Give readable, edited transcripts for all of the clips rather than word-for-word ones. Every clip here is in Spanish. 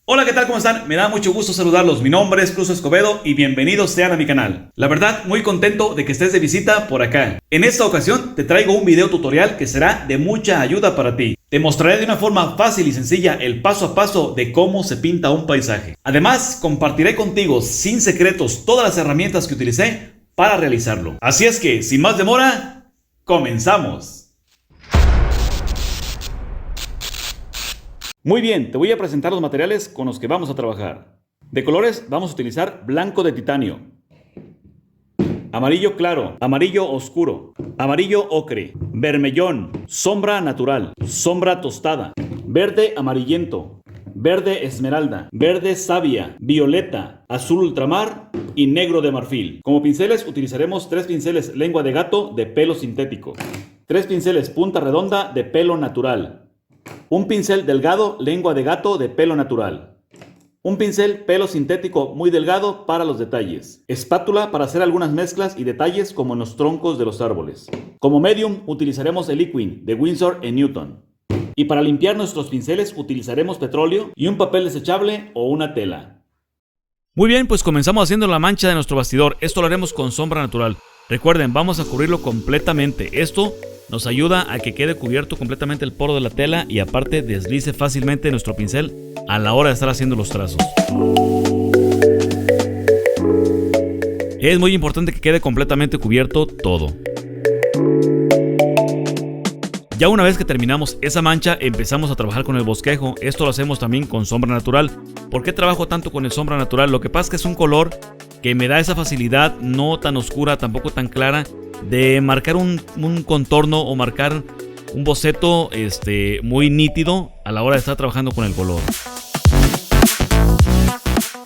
Hola, ¿qué tal? ¿Cómo están? Me da mucho gusto saludarlos. Mi nombre es Cruz Escobedo y bienvenidos sean a mi canal. La verdad, muy contento de que estés de visita por acá. En esta ocasión te traigo un video tutorial que será de mucha ayuda para ti. Te mostraré de una forma fácil y sencilla el paso a paso de cómo se pinta un paisaje. Además, compartiré contigo sin secretos todas las herramientas que utilicé para realizarlo. Así es que, sin más demora, comenzamos. Muy bien, te voy a presentar los materiales con los que vamos a trabajar. De colores vamos a utilizar blanco de titanio, amarillo claro, amarillo oscuro, amarillo ocre, vermellón, sombra natural, sombra tostada, verde amarillento, verde esmeralda, verde savia, violeta, azul ultramar y negro de marfil. Como pinceles utilizaremos 3 pinceles lengua de gato de pelo sintético, 3 pinceles punta redonda de pelo natural, un pincel delgado lengua de gato de pelo natural, un pincel pelo sintético muy delgado para los detalles, espátula para hacer algunas mezclas y detalles como en los troncos de los árboles. Como medium utilizaremos el Liquin de Winsor & Newton. Y para limpiar nuestros pinceles utilizaremos petróleo y un papel desechable o una tela. Muy bien, pues comenzamos haciendo la mancha de nuestro bastidor. Esto lo haremos con sombra natural. Recuerden, vamos a cubrirlo completamente. Esto nos ayuda a que quede cubierto completamente el poro de la tela y aparte deslice fácilmente nuestro pincel a la hora de estar haciendo los trazos. Es muy importante que quede completamente cubierto todo. Ya una vez que terminamos esa mancha, empezamos a trabajar con el bosquejo. Esto lo hacemos también con sombra natural. ¿Por qué trabajo tanto con el sombra natural? Lo que pasa es que es un color que me da esa facilidad, no tan oscura, tampoco tan clara, de marcar un contorno o marcar un boceto muy nítido a la hora de estar trabajando con el color.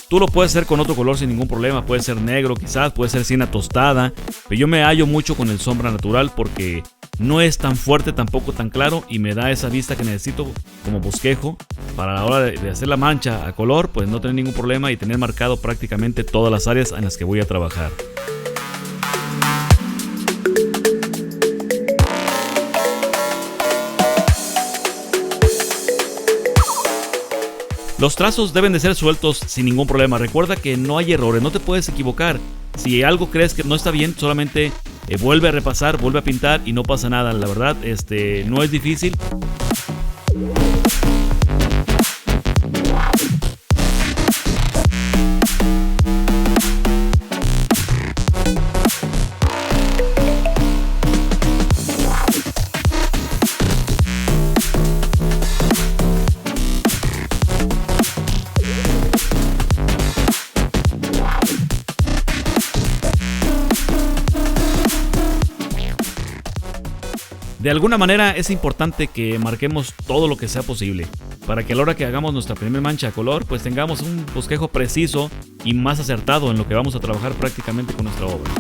Tú lo puedes hacer con otro color sin ningún problema, puede ser negro quizás, puede ser siena tostada, pero yo me hallo mucho con el sombra natural porque no es tan fuerte, tampoco tan claro y me da esa vista que necesito como bosquejo para la hora de hacer la mancha a color, pues no tener ningún problema y tener marcado prácticamente todas las áreas en las que voy a trabajar. Los trazos deben de ser sueltos sin ningún problema. Recuerda que no hay errores, no te puedes equivocar. Si algo crees que no está bien, solamente vuelve a repasar, vuelve a pintar y no pasa nada. La verdad, no es difícil. De alguna manera es importante que marquemos todo lo que sea posible para que a la hora que hagamos nuestra primera mancha a color pues tengamos un bosquejo preciso y más acertado en lo que vamos a trabajar prácticamente con nuestra obra.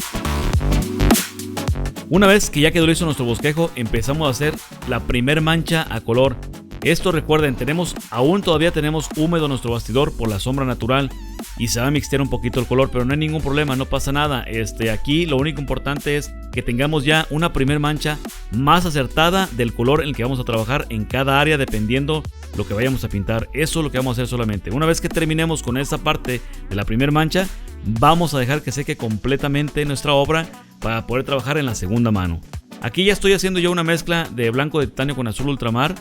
Una vez que ya quedó listo nuestro bosquejo, empezamos a hacer la primera mancha a color. Esto recuerden, todavía tenemos húmedo nuestro bastidor por la sombra natural y se va a mixtear un poquito el color, pero no hay ningún problema, no pasa nada. Aquí lo único importante es que tengamos ya una primer mancha más acertada del color en el que vamos a trabajar en cada área dependiendo lo que vayamos a pintar. Eso es lo que vamos a hacer solamente. Una vez que terminemos con esta parte de la primer mancha, vamos a dejar que seque completamente nuestra obra para poder trabajar en la segunda mano. Aquí ya estoy haciendo yo una mezcla de blanco de titanio con azul ultramar.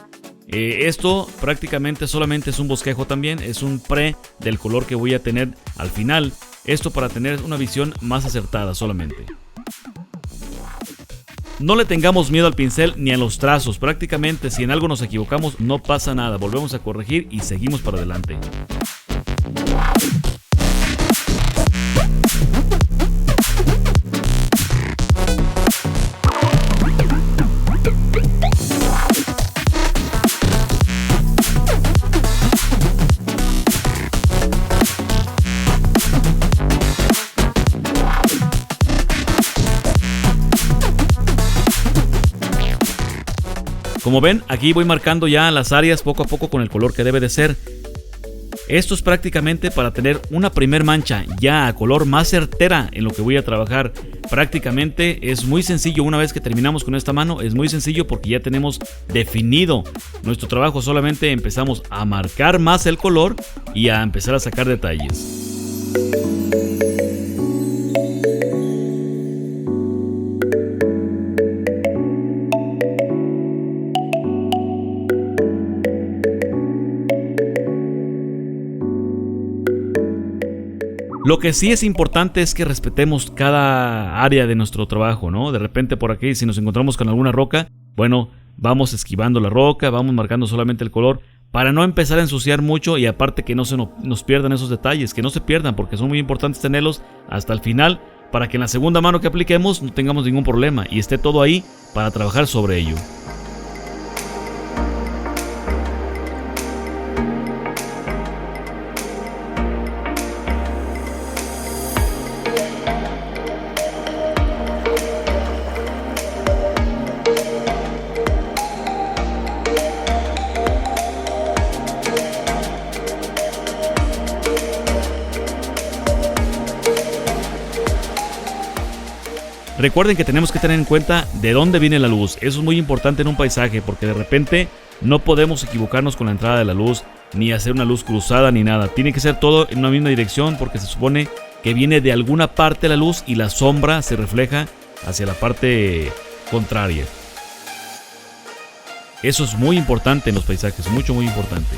Esto prácticamente solamente es un bosquejo también, es un pre del color que voy a tener al final. Esto para tener una visión más acertada solamente. No le tengamos miedo al pincel ni a los trazos, prácticamente si en algo nos equivocamos no pasa nada, volvemos a corregir y seguimos para adelante. Como ven, aquí voy marcando ya las áreas poco a poco con el color que debe de ser. Esto es prácticamente para tener una primer mancha ya a color más certera en lo que voy a trabajar. prácticamente es muy sencillo. Una vez que terminamos con esta mano, es muy sencillo porque ya tenemos definido nuestro trabajo. Solamente empezamos a marcar más el color y a empezar a sacar detalles. Lo que sí es importante es que respetemos cada área de nuestro trabajo, ¿no? De repente por aquí, si nos encontramos con alguna roca, bueno, vamos esquivando la roca, vamos marcando solamente el color para no empezar a ensuciar mucho y aparte que no se nos pierdan esos detalles, que no se pierdan porque son muy importantes tenerlos hasta el final para que en la segunda mano que apliquemos no tengamos ningún problema y esté todo ahí para trabajar sobre ello. Recuerden que tenemos que tener en cuenta de dónde viene la luz. Eso es muy importante en un paisaje porque de repente no podemos equivocarnos con la entrada de la luz, ni hacer una luz cruzada ni nada. Tiene que ser todo en una misma dirección porque se supone que viene de alguna parte la luz y la sombra se refleja hacia la parte contraria. Eso es muy importante en los paisajes, muy importante.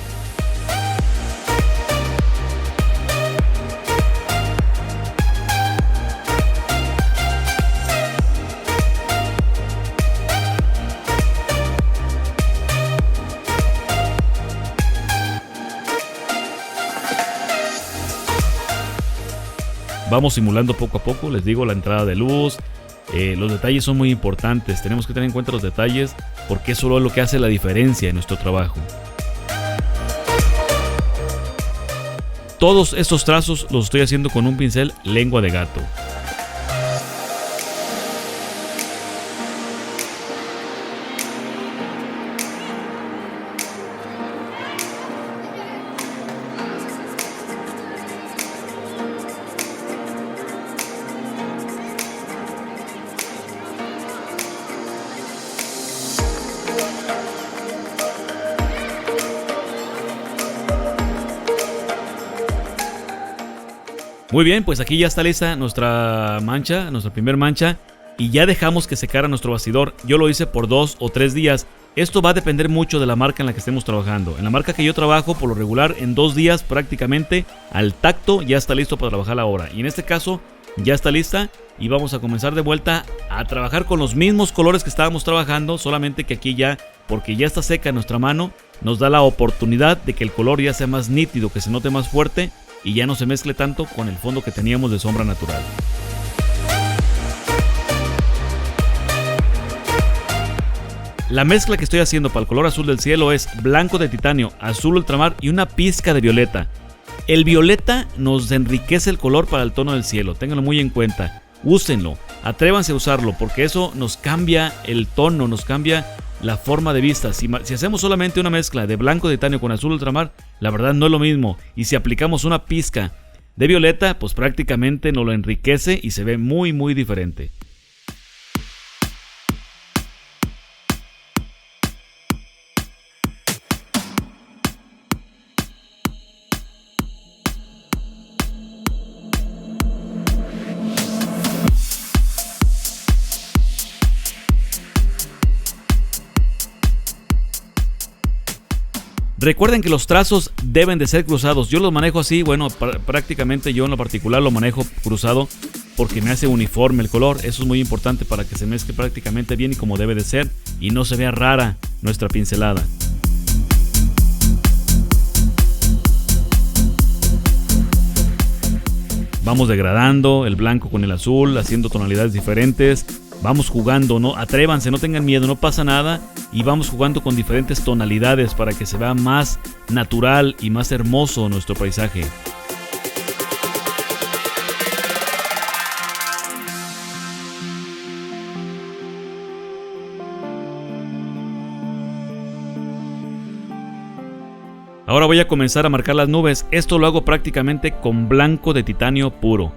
Vamos simulando poco a poco, les digo, la entrada de luz. Los detalles son muy importantes, tenemos que tener en cuenta los detalles porque eso es lo que hace la diferencia en nuestro trabajo. Todos estos trazos los estoy haciendo con un pincel lengua de gato. Muy bien, pues aquí ya está lista nuestra mancha, nuestra primer mancha, y ya dejamos que secara nuestro bastidor. Yo lo hice por 2 o 3 días. Esto va a depender mucho de la marca en la que estemos trabajando. En la marca que yo trabajo, por lo regular, en 2 días prácticamente al tacto ya está listo para trabajar la obra. Y en este caso ya está lista y vamos a comenzar de vuelta a trabajar con los mismos colores que estábamos trabajando, solamente que aquí ya, porque ya está seca nuestra mano, nos da la oportunidad de que el color ya sea más nítido, que se note más fuerte y ya no se mezcle tanto con el fondo que teníamos de sombra natural. La mezcla que estoy haciendo para el color azul del cielo es blanco de titanio, azul ultramar y una pizca de violeta. El violeta nos enriquece el color para el tono del cielo, ténganlo muy en cuenta. Úsenlo, atrévanse a usarlo porque eso nos cambia el tono, nos cambia la forma de vista. Si hacemos solamente una mezcla de blanco de titanio con azul ultramar, la verdad no es lo mismo. Y si aplicamos una pizca de violeta, pues prácticamente nos lo enriquece y se ve muy diferente. Recuerden que los trazos deben de ser cruzados. Yo los manejo así, bueno, prácticamente yo en lo particular lo manejo cruzado porque me hace uniforme el color. Eso es muy importante para que se mezcle prácticamente bien y como debe de ser y no se vea rara nuestra pincelada. Vamos degradando el blanco con el azul, haciendo tonalidades diferentes. Vamos jugando, ¿no? Atrévanse, no tengan miedo, no pasa nada. Y vamos jugando con diferentes tonalidades para que se vea más natural y más hermoso nuestro paisaje. Ahora voy a comenzar a marcar las nubes. Esto lo hago prácticamente con blanco de titanio puro.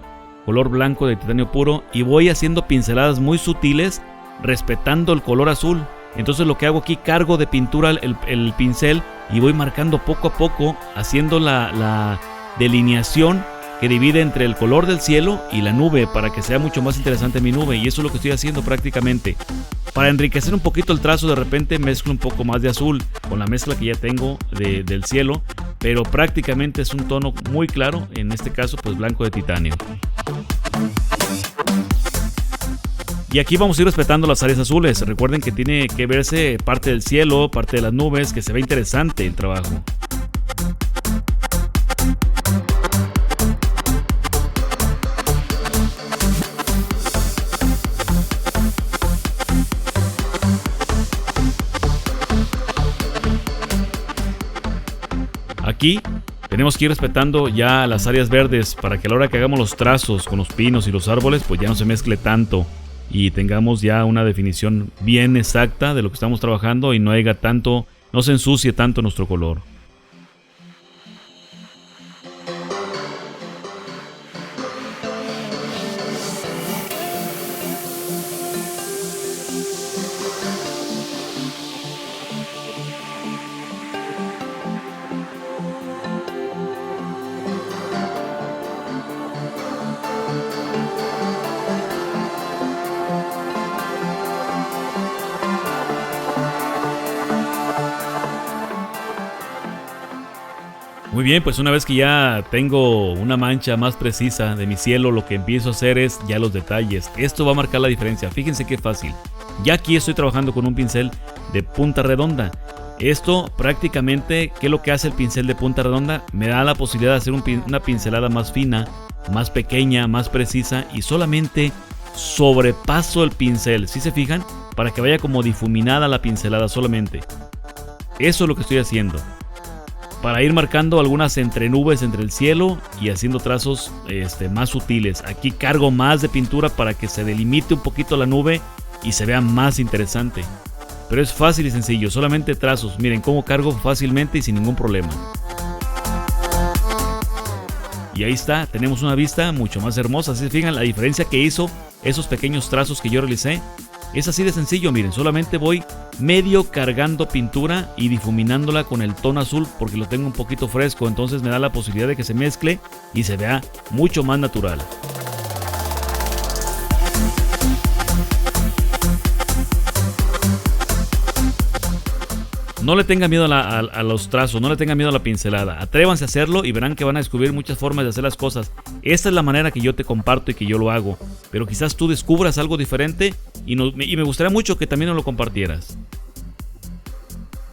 color blanco de titanio puro, y voy haciendo pinceladas muy sutiles respetando el color azul. Entonces lo que hago aquí, cargo de pintura el pincel y voy marcando poco a poco, haciendo la delineación que divide entre el color del cielo y la nube para que sea mucho más interesante mi nube, y eso es lo que estoy haciendo prácticamente. Para enriquecer un poquito el trazo, de repente mezclo un poco más de azul con la mezcla que ya tengo del cielo, pero prácticamente es un tono muy claro, en este caso pues blanco de titanio. Y aquí vamos a ir respetando las áreas azules. Recuerden que tiene que verse parte del cielo, parte de las nubes, que se ve interesante el trabajo. Aquí tenemos que ir respetando ya las áreas verdes para que a la hora que hagamos los trazos con los pinos y los árboles pues ya no se mezcle tanto y tengamos ya una definición bien exacta de lo que estamos trabajando y no se ensucie tanto nuestro color. Muy bien, pues una vez que ya tengo una mancha más precisa de mi cielo, lo que empiezo a hacer es ya los detalles. Esto va a marcar la diferencia. Fíjense qué fácil. Ya aquí estoy trabajando con un pincel de punta redonda. Esto prácticamente, ¿qué es lo que hace el pincel de punta redonda? Me da la posibilidad de hacer una pincelada más fina, más pequeña, más precisa, y solamente sobrepaso el pincel, ¿sí se fijan? Para que vaya como difuminada la pincelada solamente. Eso es lo que estoy haciendo, para ir marcando algunas entrenubes entre el cielo y haciendo trazos más sutiles. Aquí cargo más de pintura para que se delimite un poquito la nube y se vea más interesante. Pero es fácil y sencillo, solamente trazos. Miren cómo cargo fácilmente y sin ningún problema. Y ahí está, tenemos una vista mucho más hermosa. Así se fijan la diferencia que hizo esos pequeños trazos que yo realicé. Es así de sencillo, miren, solamente voy medio cargando pintura y difuminándola con el tono azul porque lo tengo un poquito fresco, entonces me da la posibilidad de que se mezcle y se vea mucho más natural. No le tengan miedo a los trazos, no le tengan miedo a la pincelada. Atrévanse a hacerlo y verán que van a descubrir muchas formas de hacer las cosas. Esta es la manera que yo te comparto y que yo lo hago. Pero quizás tú descubras algo diferente y me gustaría mucho que también nos lo compartieras.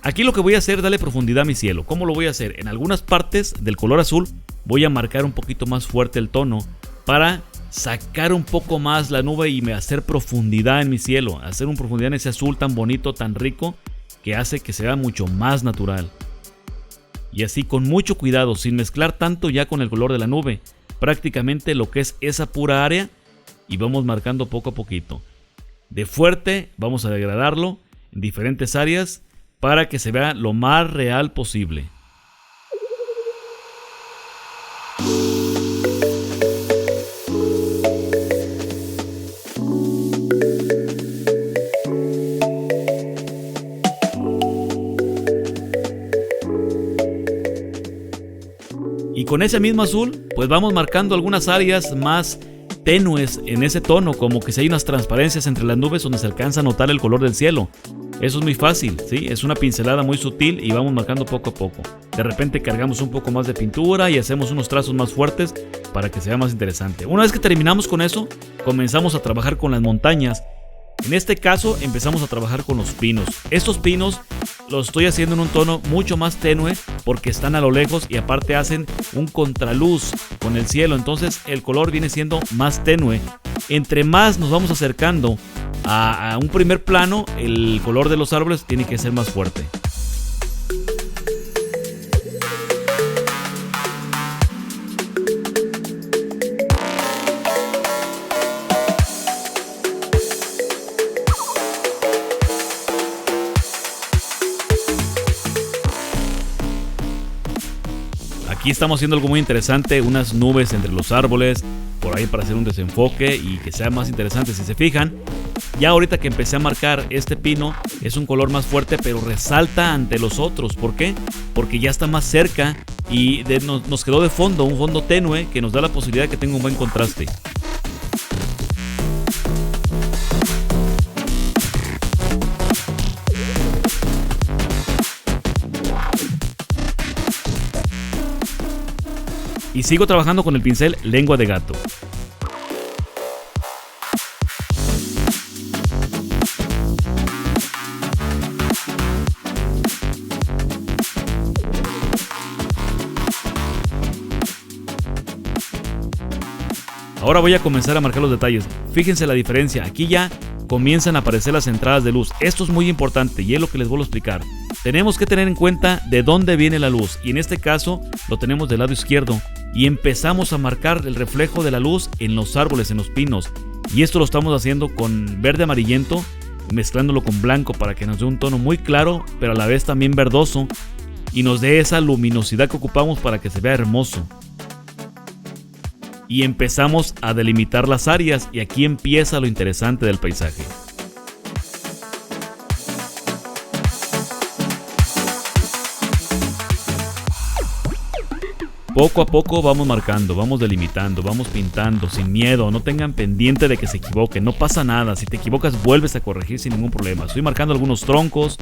Aquí lo que voy a hacer es darle profundidad a mi cielo. ¿Cómo lo voy a hacer? En algunas partes del color azul voy a marcar un poquito más fuerte el tono para sacar un poco más la nube y hacer profundidad en mi cielo. Hacer una profundidad en ese azul tan bonito, tan rico, que hace que se vea mucho más natural. Y así con mucho cuidado, sin mezclar tanto ya con el color de la nube, prácticamente lo que es esa pura área, y vamos marcando poco a poquito. De fuerte vamos a degradarlo en diferentes áreas para que se vea lo más real posible. Y con ese mismo azul, pues vamos marcando algunas áreas más tenues en ese tono, como que si hay unas transparencias entre las nubes donde se alcanza a notar el color del cielo. Eso es muy fácil, ¿sí? Es una pincelada muy sutil y vamos marcando poco a poco. De repente cargamos un poco más de pintura y hacemos unos trazos más fuertes para que sea más interesante. Una vez que terminamos con eso, comenzamos a trabajar con las montañas. En este caso empezamos a trabajar con los pinos. Estos pinos los estoy haciendo en un tono mucho más tenue porque están a lo lejos y aparte hacen un contraluz con el cielo, entonces el color viene siendo más tenue. Entre más nos vamos acercando a un primer plano, el color de los árboles tiene que ser más fuerte. Aquí estamos haciendo algo muy interesante, unas nubes entre los árboles, por ahí para hacer un desenfoque y que sea más interesante. Si se fijan, ya ahorita que empecé a marcar este pino, es un color más fuerte, pero resalta ante los otros. ¿Por qué? Porque ya está más cerca y nos quedó de fondo, un fondo tenue que nos da la posibilidad de que tenga un buen contraste. Y sigo trabajando con el pincel lengua de gato. Ahora voy a comenzar a marcar los detalles. Fíjense la diferencia. Aquí ya comienzan a aparecer las entradas de luz. Esto es muy importante y es lo que les vuelvo a explicar. Tenemos que tener en cuenta de dónde viene la luz. Y en este caso lo tenemos del lado izquierdo. Y empezamos a marcar el reflejo de la luz en los árboles, en los pinos. Y esto lo estamos haciendo con verde amarillento, mezclándolo con blanco para que nos dé un tono muy claro, pero a la vez también verdoso. Y nos dé esa luminosidad que ocupamos para que se vea hermoso. Y empezamos a delimitar las áreas y aquí empieza lo interesante del paisaje. Poco a poco vamos marcando, vamos delimitando, vamos pintando sin miedo, no tengan pendiente de que se equivoquen, no pasa nada, si te equivocas vuelves a corregir sin ningún problema. Estoy marcando algunos troncos.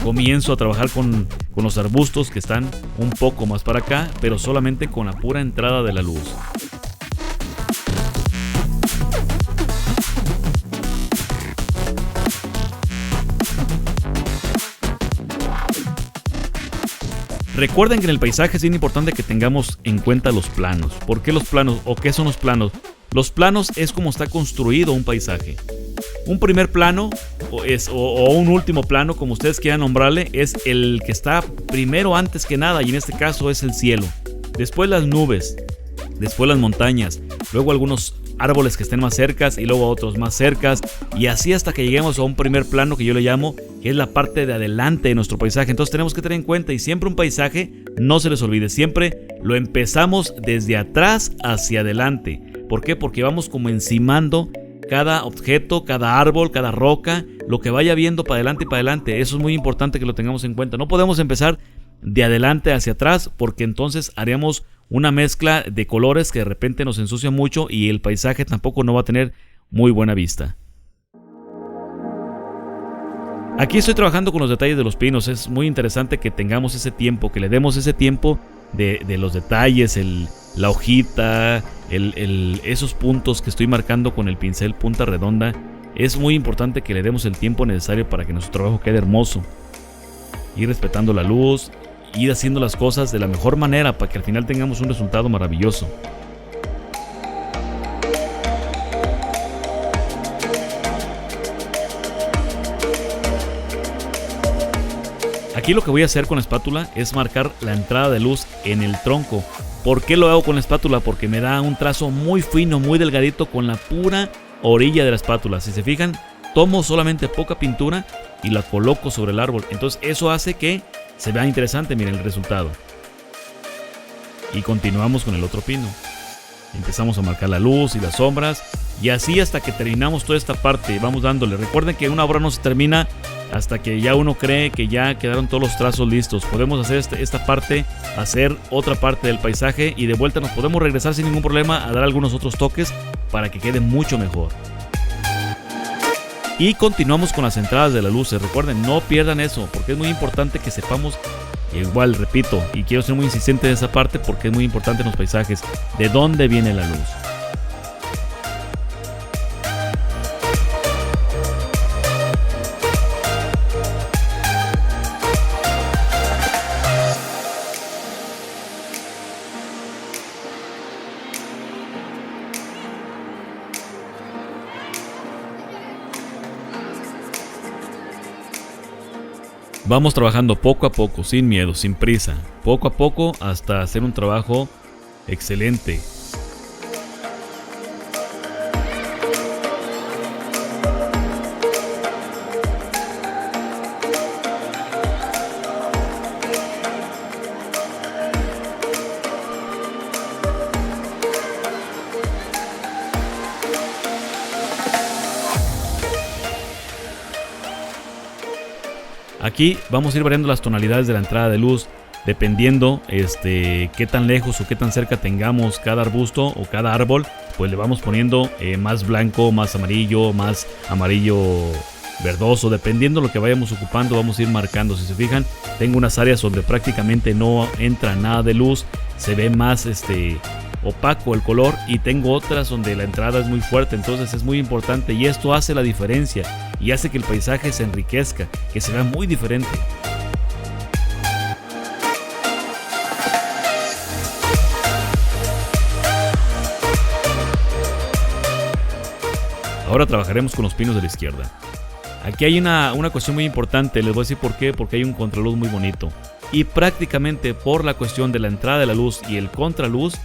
Comienzo a trabajar con los arbustos que están un poco más para acá, pero solamente con la pura entrada de la luz. Recuerden que en el paisaje es bien importante que tengamos en cuenta los planos. ¿Por qué los planos? ¿O qué son los planos? Los planos es como está construido un paisaje. Un primer plano o un último plano, como ustedes quieran nombrarle, es el que está primero antes que nada, y en este caso es el cielo. Después las nubes, después las montañas, luego algunos árboles que estén más cercas y luego otros más cercas, y así hasta que lleguemos a un primer plano que yo le llamo, que es la parte de adelante de nuestro paisaje. Entonces tenemos que tener en cuenta, y siempre un paisaje, no se les olvide, siempre lo empezamos desde atrás hacia adelante. ¿Por qué? Porque vamos como encimando cada objeto, cada árbol, cada roca, lo que vaya viendo para adelante y para adelante. Eso es muy importante que lo tengamos en cuenta. No podemos empezar de adelante hacia atrás, porque entonces haríamos una mezcla de colores que de repente nos ensucia mucho y el paisaje tampoco no va a tener muy buena vista. Aquí estoy trabajando con los detalles de los pinos. Es muy interesante que tengamos ese tiempo, que le demos ese tiempo de los detalles, la hojita, esos puntos que estoy marcando con el pincel punta redonda. Es muy importante que le demos el tiempo necesario para que nuestro trabajo quede hermoso. Ir respetando la luz, ir haciendo las cosas de la mejor manera para que al final tengamos un resultado maravilloso. Aquí lo que voy a hacer con la espátula es marcar la entrada de luz en el tronco. ¿Por qué lo hago con la espátula? Porque me da un trazo muy fino, muy delgadito con la pura orilla de la espátula. Si se fijan, tomo solamente poca pintura y la coloco sobre el árbol. Entonces eso hace que se vea interesante, miren el resultado. Y continuamos con el otro pino. Empezamos a marcar la luz y las sombras, y así hasta que terminamos toda esta parte. Vamos dándole. Recuerden que una obra no se termina hasta que ya uno cree que ya quedaron todos los trazos listos. Podemos hacer esta parte, hacer otra parte del paisaje, y de vuelta nos podemos regresar sin ningún problema a dar algunos otros toques para que quede mucho mejor. Y continuamos con las entradas de las luces. Recuerden, no pierdan eso, porque es muy importante que sepamos. Igual, repito, y quiero ser muy insistente en esa parte porque es muy importante en los paisajes, de dónde viene la luz. Vamos trabajando poco a poco, sin miedo, sin prisa, poco a poco hasta hacer un trabajo excelente. Aquí vamos a ir variando las tonalidades de la entrada de luz dependiendo qué tan lejos o qué tan cerca tengamos cada arbusto o cada árbol. Pues le vamos poniendo más blanco, más amarillo verdoso, dependiendo lo que vayamos ocupando. Vamos a ir marcando. Si se fijan, tengo unas áreas donde prácticamente no entra nada de luz, se ve más opaco el color, y tengo otras donde la entrada es muy fuerte. Entonces es muy importante, y esto hace la diferencia y hace que el paisaje se enriquezca, que se vea muy diferente. Ahora trabajaremos con los pinos de la izquierda. Aquí hay una cuestión muy importante, les voy a decir por qué, porque hay un contraluz muy bonito. Y prácticamente por la cuestión de la entrada de la luz y el contraluz,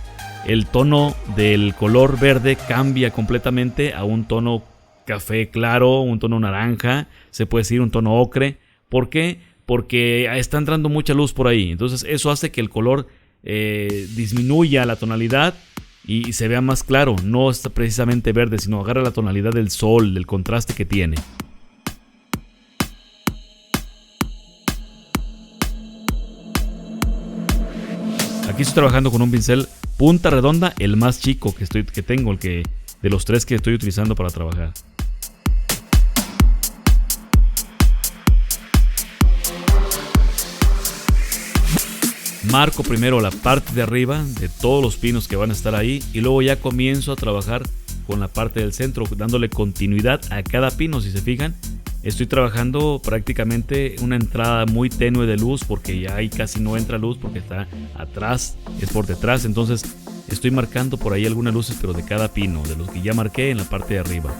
el tono del color verde cambia completamente a un tono café claro, un tono naranja, se puede decir un tono ocre. ¿Por qué? Porque está entrando mucha luz por ahí. Entonces eso hace que el color disminuya la tonalidad y se vea más claro. No está precisamente verde, sino agarra la tonalidad del sol, del contraste que tiene. Aquí estoy trabajando con un pincel punta redonda, el más chico que tengo, de los tres que estoy utilizando para trabajar. Marco primero la parte de arriba de todos los pinos que van a estar ahí, y luego ya comienzo a trabajar con la parte del centro, dándole continuidad a cada pino. Si se fijan, estoy trabajando prácticamente una entrada muy tenue de luz, porque ya ahí casi no entra luz porque está atrás, es por detrás. Entonces estoy marcando por ahí algunas luces, pero de cada pino, de los que ya marqué en la parte de arriba.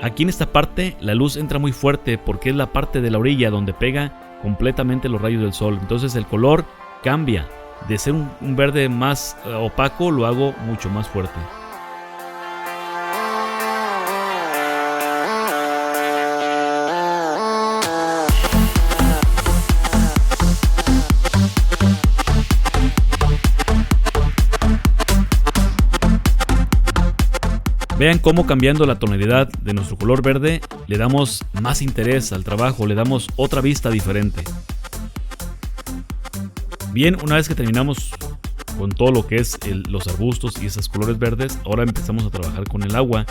Aquí en esta parte la luz entra muy fuerte porque es la parte de la orilla donde pega completamente los rayos del sol. Entonces el color cambia. De ser un verde más opaco, lo hago mucho más fuerte. Vean cómo cambiando la tonalidad de nuestro color verde le damos más interés al trabajo, le damos otra vista diferente. Bien, una vez que terminamos con todo lo que es los arbustos y esos colores verdes, ahora empezamos a trabajar con el agua.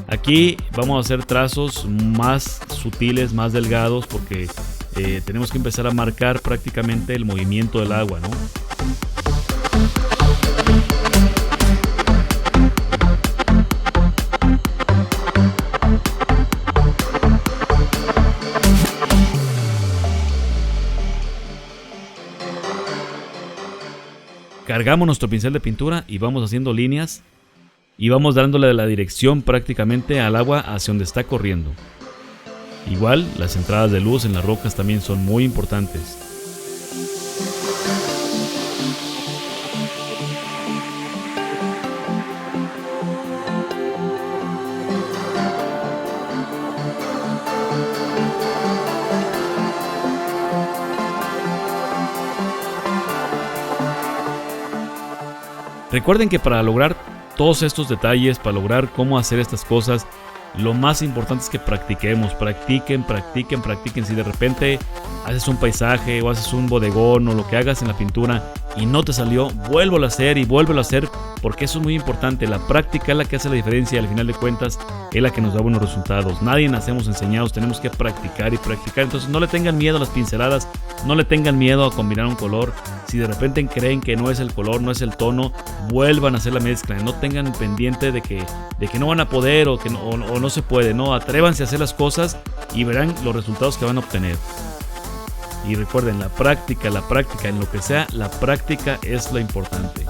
Aquí vamos a hacer trazos más sutiles, más delgados, porque tenemos que empezar a marcar prácticamente el movimiento del agua, ¿no? Cargamos nuestro pincel de pintura y vamos haciendo líneas y vamos dándole la dirección prácticamente al agua hacia donde está corriendo. Igual las entradas de luz en las rocas también son muy importantes. Recuerden que para lograr todos estos detalles, para lograr cómo hacer estas cosas, lo más importante es que practiquemos, practiquen. Si de repente haces un paisaje o haces un bodegón o lo que hagas en la pintura y no te salió, vuélvelo a hacer y vuélvelo a hacer, porque eso es muy importante. La práctica es la que hace la diferencia y al final de cuentas es la que nos da buenos resultados. Nadie nacemos enseñados, tenemos que practicar y practicar. Entonces no le tengan miedo a las pinceladas, no le tengan miedo a combinar un color. Si de repente creen que no es el color, no es el tono, vuelvan a hacer la mezcla. No tengan pendiente de que no van a poder o no se puede. No, atrévanse a hacer las cosas y verán los resultados que van a obtener. Y recuerden, la práctica, en lo que sea, la práctica es lo importante.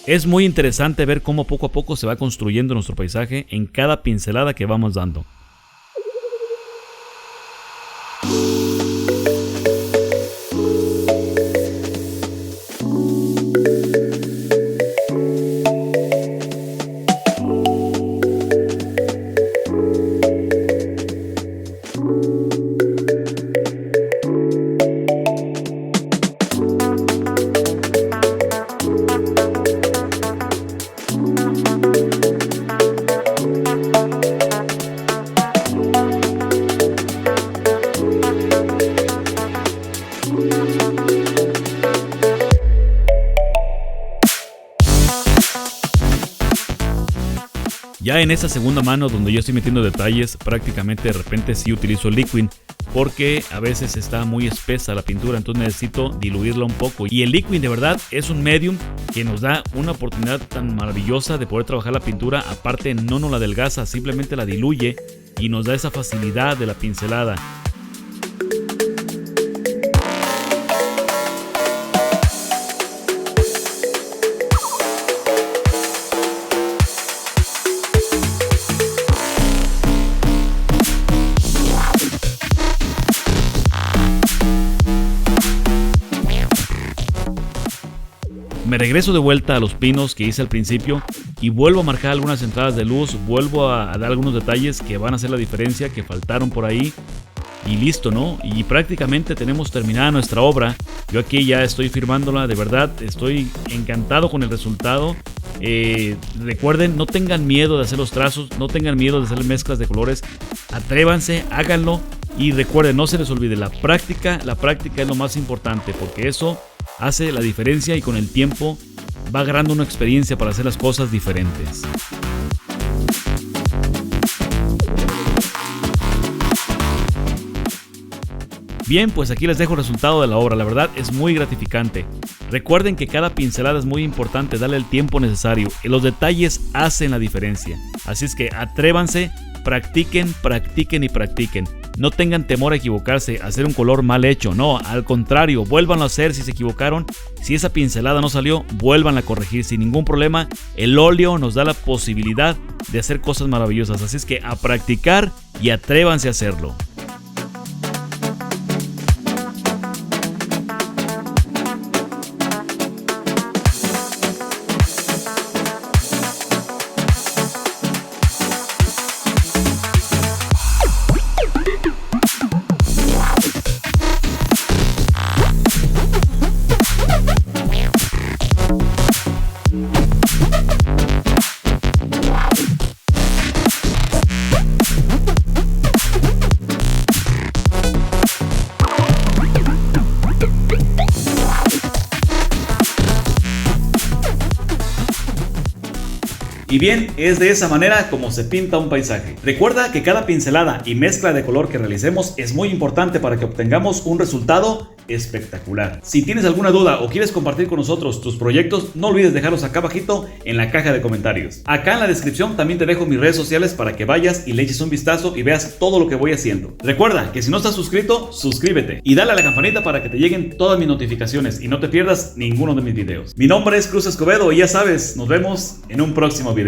Es muy interesante ver cómo poco a poco se va construyendo nuestro paisaje en cada pincelada que vamos dando. Ya en esa segunda mano donde yo estoy metiendo detalles, prácticamente de repente sí utilizo el liquid, porque a veces está muy espesa la pintura, entonces necesito diluirla un poco. Y el liquid de verdad es un medium que nos da una oportunidad tan maravillosa de poder trabajar la pintura. Aparte no nos la adelgaza, simplemente la diluye y nos da esa facilidad de la pincelada. Me regreso de vuelta a los pinos que hice al principio y vuelvo a marcar algunas entradas de luz, vuelvo a dar algunos detalles que van a hacer la diferencia, que faltaron por ahí, y listo, ¿no? Y prácticamente tenemos terminada nuestra obra. Yo aquí ya estoy firmándola, de verdad estoy encantado con el resultado. Recuerden, no tengan miedo de hacer los trazos, no tengan miedo de hacer mezclas de colores, atrévanse, háganlo. Y recuerden, no se les olvide, la práctica es lo más importante, porque eso hace la diferencia y con el tiempo va agarrando una experiencia para hacer las cosas diferentes. Bien, pues aquí les dejo el resultado de la obra, la verdad es muy gratificante. Recuerden que cada pincelada es muy importante, darle el tiempo necesario, y los detalles hacen la diferencia. Así es que atrévanse, practiquen, practiquen y practiquen. No tengan temor a equivocarse, a hacer un color mal hecho, no, al contrario, vuélvanlo a hacer si se equivocaron. Si esa pincelada no salió, vuélvanla a corregir sin ningún problema. El óleo nos da la posibilidad de hacer cosas maravillosas, así es que a practicar y atrévanse a hacerlo. Y bien, es de esa manera como se pinta un paisaje. Recuerda que cada pincelada y mezcla de color que realicemos es muy importante para que obtengamos un resultado espectacular. Si tienes alguna duda o quieres compartir con nosotros tus proyectos, no olvides dejarlos acá abajito en la caja de comentarios. Acá en la descripción también te dejo mis redes sociales para que vayas y le eches un vistazo y veas todo lo que voy haciendo. Recuerda que si no estás suscrito, suscríbete y dale a la campanita para que te lleguen todas mis notificaciones y no te pierdas ninguno de mis videos. Mi nombre es Cruz Escobedo y ya sabes, nos vemos en un próximo video.